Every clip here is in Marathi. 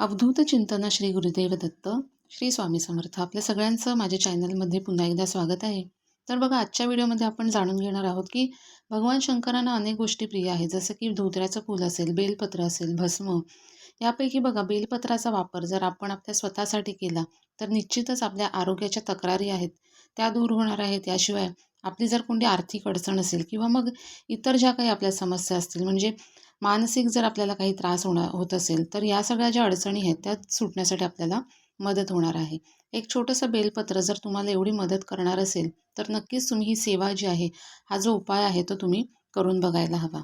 अवधूत चिंतन श्री गुरुदेव दत्त श्री स्वामी समर्थ. आपल्या सगळ्यांचं माझ्या चॅनलमध्ये पुन्हा एकदा स्वागत आहे. तर बघा, आजच्या व्हिडिओमध्ये आपण जाणून घेणार आहोत की भगवान शंकरांना अनेक गोष्टी प्रिय आहेत, जसं की धोत्र्याचं फूल असेल, बेलपत्र असेल, भस्म. यापैकी बघा, बेलपत्राचा वापर जर आपण आपल्या स्वतःसाठी केला तर निश्चितच आपल्या आरोग्याच्या तक्रारी आहेत त्या दूर होणार आहेत. याशिवाय आपली जर कोणती आर्थिक अडचण असेल किंवा मग इतर ज्या काही आपल्या समस्या असतील, म्हणजे मानसिक जर आपल्याला काही त्रास होत असेल, तर या सगळ्या ज्या अडचणी आहेत त्या सुटण्यासाठी आपल्याला मदत होणार आहे. एक छोटंसं बेलपत्र जर तुम्हाला एवढी मदत करणार असेल, तर नक्कीच तुम्ही ही सेवा जी आहे, हा जो उपाय आहे तो तुम्ही करून बघायला हवा.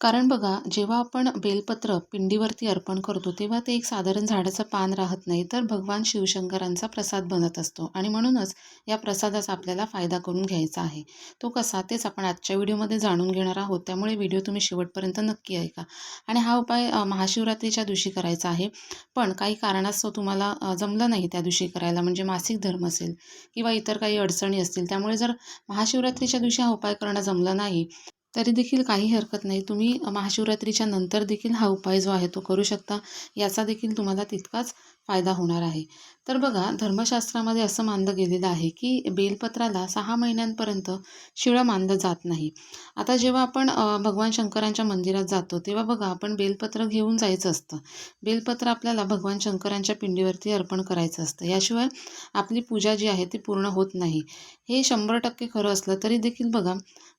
कारण बघा, जेव्हा आपण बेलपत्र पिंडीवरती अर्पण करतो तेव्हा ते एक साधारण झाडाचं पान राहत नाही, तर भगवान शिवशंकरांचा प्रसाद बनत असतो. आणि म्हणूनच या प्रसादाचा आपल्याला फायदा करून घ्यायचा आहे. तो कसा, तेच आपण आजच्या व्हिडिओमध्ये जाणून घेणार आहोत. त्यामुळे व्हिडिओ तुम्ही शेवटपर्यंत नक्की ऐका. आणि हा उपाय महाशिवरात्रीच्या दिवशी करायचा आहे. पण काही कारणास्तव तुम्हाला जमलं नाही त्या दिवशी करायला, म्हणजे मासिक धर्म असेल किंवा इतर काही अडचणी असतील, त्यामुळे जर महाशिवरात्रीच्या दिवशी हा उपाय करणं जमलं नाही तरी देखील काही हरकत नाही. तुम्ही महाशिवरात्रीच्या नंतर देखील हा उपाय जो आहे तो करू शकता. याचा देखील तुम्हाला तितकाच फायदा होणार आहे. तर बघा, धर्मशास्त्रामध्ये असं मानलं गेलेलं आहे की बेलपत्राला 6 महिन्यांपर्यंत शिळं मानलं जात नाही. आता जेव्हा आपण भगवान शंकरांच्या मंदिरात जातो तेव्हा बघा, आपण बेलपत्र घेऊन जायचं असतं. बेलपत्र आपल्याला भगवान शंकरांच्या पिंडीवरती अर्पण करायचं असतं. याशिवाय आपली पूजा जी आहे ती पूर्ण होत नाही. हे 100% खरं असलं तरी देखील बघा,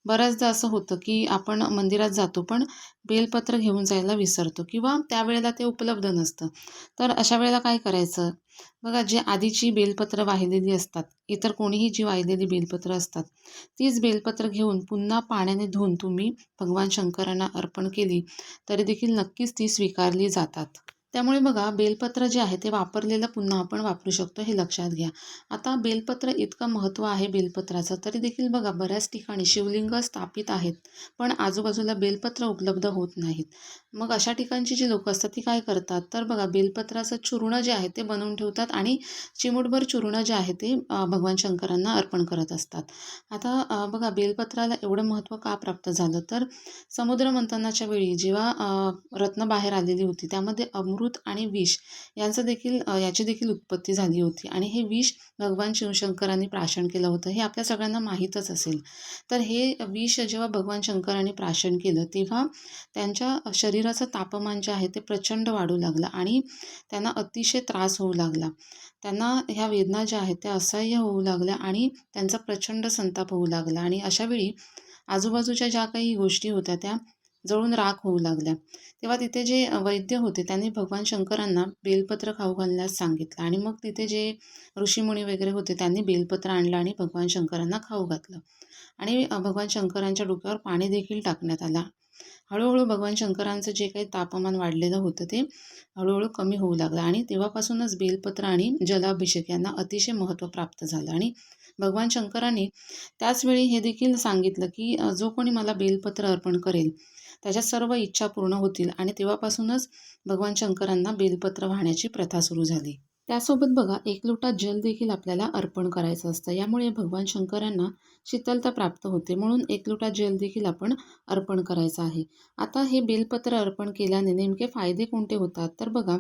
बऱ्याचदा असं होतं की आपण मंदिरात जातो पण बेलपत्र घेऊन जायला विसरतो किंवा त्यावेळेला ते उपलब्ध नसतं. तर अशा वेळेला काय करायचं? बघा, जे आधीची बेलपत्र वाहिलेली असतात, इतर कोणीही जी वाहिलेली बेलपत्र असतात, तीच बेलपत्र घेऊन पुन्हा पाण्याने धुवून तुम्ही भगवान शंकरांना अर्पण केली तरी देखील नक्कीच ती स्वीकारली जातात. त्यामुळे बघा, बेलपत्र जे आहे ते वापरलेलं पुन्हा आपण वापरू शकतो, हे लक्षात घ्या. आता बेलपत्र इतकं महत्त्व आहे बेलपत्राचं, तरी देखील बघा बऱ्याच ठिकाणी शिवलिंग स्थापित आहेत, पण आजूबाजूला बेलपत्र उपलब्ध होत नाहीत. मग अशा ठिकाणची जी लोकं असतात ती काय करतात, तर बघा, बेलपत्राचं चूर्ण जे आहे ते बनवून ठेवतात आणि चिमूटभर चूर्ण जे आहे ते भगवान शंकरांना अर्पण करत असतात. आता बघा, बेलपत्राला एवढं महत्त्व का प्राप्त झालं, तर समुद्र मंथनाच्या वेळी जेव्हा रत्न बाहेर आलेली होती, त्यामध्ये अमृत आणि विष याची देखील उत्पत्ती झाली होती. आणि हे विष भगवान शिवशंकरांनी प्राशन केलं होतं, हे आपल्या सगळ्यांना माहीतच असेल. तर हे विष जेव्हा भगवान शंकरांनी प्राशन केलं तेव्हा त्यांच्या शरीराचं तापमान जे आहे ते प्रचंड वाढू लागलं आणि त्यांना अतिशय त्रास होऊ लागला. त्यांना ह्या वेदना ज्या आहेत त्या असह्य होऊ लागल्या आणि त्यांचा प्रचंड संताप होऊ लागला. आणि अशावेळी आजूबाजूच्या ज्या काही गोष्टी होत्या त्या जळून राख होऊ लागल्या. तेव्हा तिथे जे वैद्य होते त्यांनी भगवान शंकरांना बेलपत्र खाऊ घालण्यास सांगितलं. आणि मग तिथे जे ऋषीमुनी वगैरे होते त्यांनी बेलपत्र आणलं आणि भगवान शंकरांना खाऊ घातलं. आणि भगवान शंकरांच्या डोक्यावर पाणी देखील टाकण्यात आला. हळूहळू भगवान शंकरांचं जे काही तापमान वाढलेलं होतं ते हळूहळू कमी होऊ लागलं. आणि तेव्हापासूनच बेलपत्र आणि जलाभिषेक यांना अतिशय महत्त्व प्राप्त झालं. आणि भगवान शंकरांनी त्याचवेळी हे देखील सांगितलं की जो कोणी मला बेलपत्र अर्पण करेल त्याच्या सर्व इच्छा पूर्ण होतील. आणि तेव्हापासूनच भगवान शंकरांना बेलपत्र वाहण्याची प्रथा सुरू झाली. त्यासोबत बघा, 1 लोटा जल देखील आपल्याला अर्पण करायचं असतं. यामुळे भगवान शंकरांना शीतलता प्राप्त होते, म्हणून 1 लोटा जल देखील आपण अर्पण करायचं आहे. आता हे बेलपत्र अर्पण केल्याने नेमके फायदे कोणते होतात, तर बघा,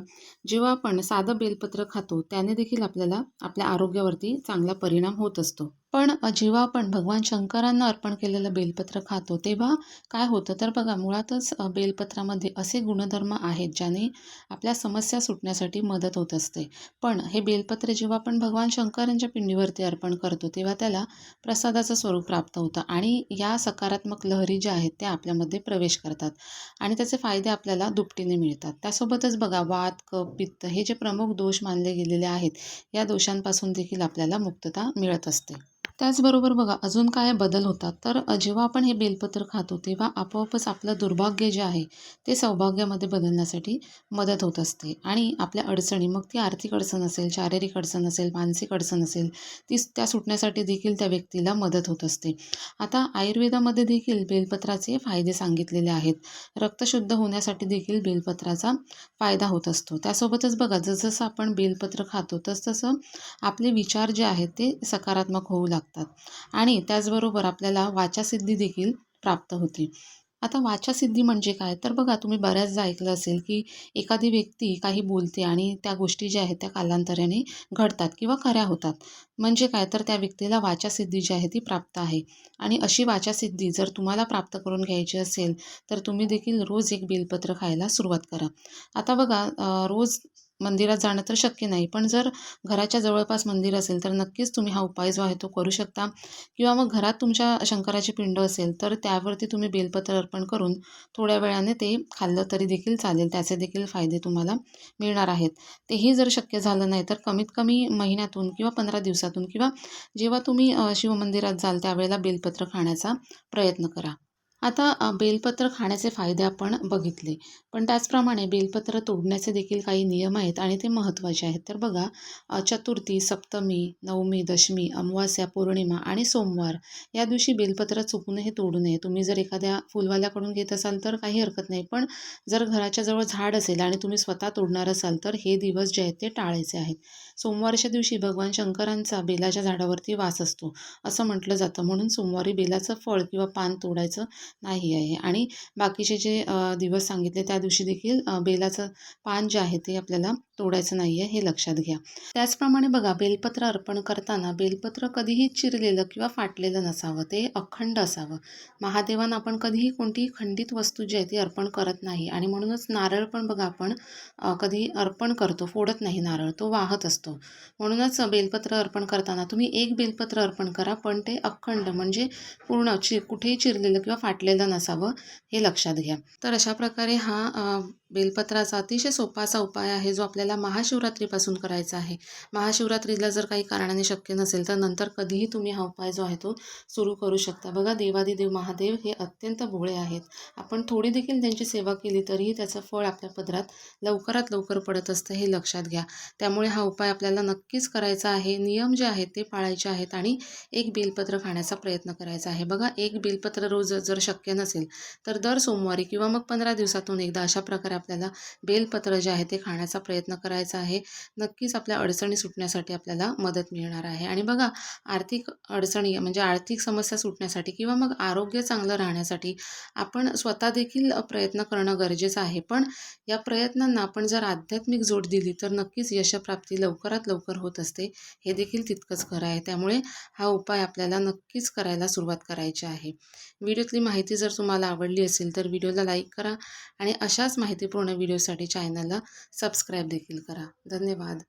जेव्हा आपण साधं बेलपत्र खातो त्याने देखील आपल्याला आपल्या आरोग्यावरती चांगला परिणाम होत असतो. पण जेव्हा आपण भगवान शंकरांना अर्पण केलेलं बेलपत्र खातो तेव्हा काय होतं, तर बघा, मुळातच बेलपत्रामध्ये असे गुणधर्म आहेत ज्याने आपल्या समस्या सुटण्यासाठी मदत होत असते. पण हे बेलपत्र जेव्हा आपण भगवान शंकरांच्या पिंडीवरती अर्पण करतो तेव्हा त्याला प्रसादाचं स्वरूप प्राप्त होतं आणि या सकारात्मक लहरी ज्या आहेत त्या आपल्यामध्ये प्रवेश करतात आणि त्याचे फायदे आपल्याला दुपटीने मिळतात. त्यासोबतच बघा, वात, कफ, पित्त हे जे प्रमुख दोष मानले गेलेले आहेत, या दोषांपासून देखील आपल्याला मुक्तता मिळत असते. त्याचबरोबर बघा, अजून काय बदल होतात, तर जेव्हा आपण हे बेलपत्र खातो तेव्हा आपोआपच आपलं दुर्भाग्य जे आहे ते सौभाग्यामध्ये बदलण्यासाठी मदत होत असते. आणि आपल्या अडचणी, मग ती आर्थिक अडचण असेल, शारीरिक अडचण असेल, मानसिक अडचण असेल, त्या सुटण्यासाठी देखील त्या व्यक्तीला मदत होत असते. आता आयुर्वेदामध्ये देखील बेलपत्राचे फायदे सांगितलेले आहेत. रक्त शुद्ध होण्यासाठी देखील बेलपत्राचा फायदा होत असतो. त्यासोबतच बघा, जसजसं आपण बेलपत्र खातो तसतसं आपले विचार जे आहेत ते सकारात्मक होऊ लागतात आणि त्याचबरोबर आपल्याला वाचासिद्धी देखील प्राप्त होते. आता वाचासिद्धी म्हणजे काय? तर बघा तुम्ही बऱ्याचदा ऐकलं असेल, की एखादी व्यक्ती काही बोलते आणि त्या गोष्टी ज्या आहेत त्या कालांतराने घडतात किंवा खऱ्या होतात. म्हणजे काय? तर त्या व्यक्तीला वाचासिद्धी जी आहे ती प्राप्त आहे. आणि अशी वाचासिद्धी जर तुम्हाला प्राप्त करून घ्यायची असेल, तर तुम्ही देखील रोज एक बेलपत्र खायला सुरुवात करा. आता बघा रोज मंदिरात जाणं तर शक्य नाही, पण जर घराच्या जवळपास मंदिर असेल, तर नक्कीच तुम्ही हा उपाय जो आहे तो करू शकता. किंवा मग घरात तुमच्या शंकराची पिंड असेल, तर त्यावरती तुम्ही बेलपत्र अर्पण करून थोड्या वेळाने ते खाल्लं तरी देखील चालेल. त्याचे देखील फायदे तुम्हाला मिळणार आहेत. तेही जर शक्य झालं नाही, तर कमीत कमी महिन्यातून किंवा 15 दिवसातून किंवा जेव्हा तुम्ही शिवमंदिरात जाल त्यावेळेला बेलपत्र खाण्याचा प्रयत्न करा. आता बेलपत्र खाण्याचे फायदे आपण बघितले. पण त्याचप्रमाणे बेलपत्र तोडण्याचे देखील काही नियम आहेत आणि ते महत्त्वाचे आहेत. तर बघा चतुर्थी, सप्तमी, नवमी, दशमी, अमावास्या, पौर्णिमा आणि सोमवार या दिवशी बेलपत्र चुकूनही तोडू नये. तुम्ही जर एखाद्या फुलवाल्याकडून घेत असाल तर काही हरकत नाही. पण जर घराच्या जवळ झाड असेल आणि तुम्ही स्वतः तोडणार असाल तर हे दिवस जे आहेत ते टाळायचे आहेत. सोमवारच्या दिवशी भगवान शंकरांचा बेलाच्या झाडावरती वास असतो असं म्हटलं जातं. म्हणून सोमवारी बेलाचं फळ किंवा पान तोडायचं नाही आहे. आणि बाकीचे जे दिवस सांगितले त्या दिवशी देखील बेलाचं पान जे आहे ते आपल्याला तोडायचं नाही आहे हे लक्षात घ्या. त्याचप्रमाणे बघा बेलपत्र अर्पण करताना बेलपत्र कधीही चिरलेलं किंवा फाटलेलं नसावं, ते अखंड असावं. महादेवांना आपण कधीही कोणतीही खंडित वस्तू जी आहे ती अर्पण करत नाही. आणि म्हणूनच नारळ पण बघा आपण कधी अर्पण करतो, फोडत नाही नारळ, तो वाहत असतो. म्हणूनच बेलपत्र अर्पण करताना तुम्ही एक बेलपत्र अर्पण करा, पण ते अखंड म्हणजे पूर्ण कुठेही चिरलेलं किंवा फाटलेलं नसावं हे लक्षात घ्या. तर अशा प्रकारे हा बेलपत्राचा अतिशय सोपा असा उपाय आहे जो आपल्याला महाशिवरात्रीपासून करायचा आहे. महाशिवरात्रीला जर काही कारणाने शक्य नसेल तर नंतर कधीही तुम्ही हा उपाय जो आहे तो सुरू करू शकता. बघा देवादिदेव महादेव हे अत्यंत भोळे आहेत. आपण थोडी देखील त्यांची सेवा केली तरीही त्याचं फळ आपल्या पदरात लवकरात लवकर पडत असतं हे लक्षात घ्या. त्यामुळे हा उपाय आपल्याला नक्कीच करायचा आहे. नियम जे आहेत ते पाळायचे आहेत आणि एक बेलपत्र खाण्याचा प्रयत्न करायचा आहे. बघा एक बेलपत्र रोज जर शक्य नसेल तर दर सोमवारी किंवा मग 15 दिवसातून एकदा अशा प्रकारे आपल्याला बेलपत्र जे आहे ते खाण्याचा प्रयत्न करायचा आहे. नक्कीच आपल्या अडचणी सुटण्यासाठी आपल्याला मदत मिळणार आहे. आणि बघा आर्थिक अडचणी म्हणजे आर्थिक समस्या सुटण्यासाठी किंवा मग आरोग्य चांगलं राहण्यासाठी आपण स्वतः देखील प्रयत्न करणं गरजेचं आहे. पण या प्रयत्नांना आपण जर आध्यात्मिक जोड दिली तर नक्कीच यशप्राप्ती लवकरात लवकर होत असते. हे देखील तितकंच खरं आहे. त्यामुळे हा उपाय आपल्याला नक्कीच करायला सुरुवात करायची आहे. व्हिडिओतली माहिती जर तुम्हाला आवडली असेल तर व्हिडिओला लाईक करा आणि अशाच माहितीपूर्ण व्हिडिओसाठी चॅनलला सबस्क्राईब देखील करा. धन्यवाद.